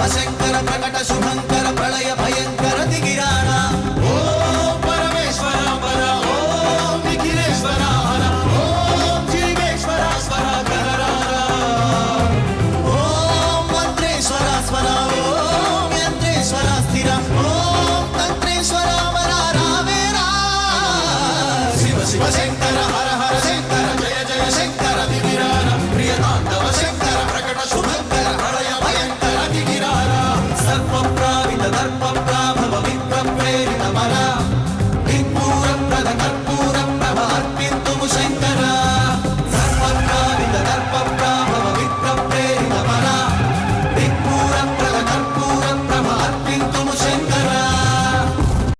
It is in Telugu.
శంకర ప్రకట శుభంకర ప్రళయ భయంకర దిగిరాణ ఓం పరమేశ్వర పర ఓం నిఖిలేశ్వర హర ఓం జీవేశ్వర స్వర గరరార ఓం మంత్రేశ్వర స్వర ఓం యంత్రేశ్వర స్థిర ఓం తంత్రేశ్వర వర రావేరా శివ శివ శంకర హర హర శంకర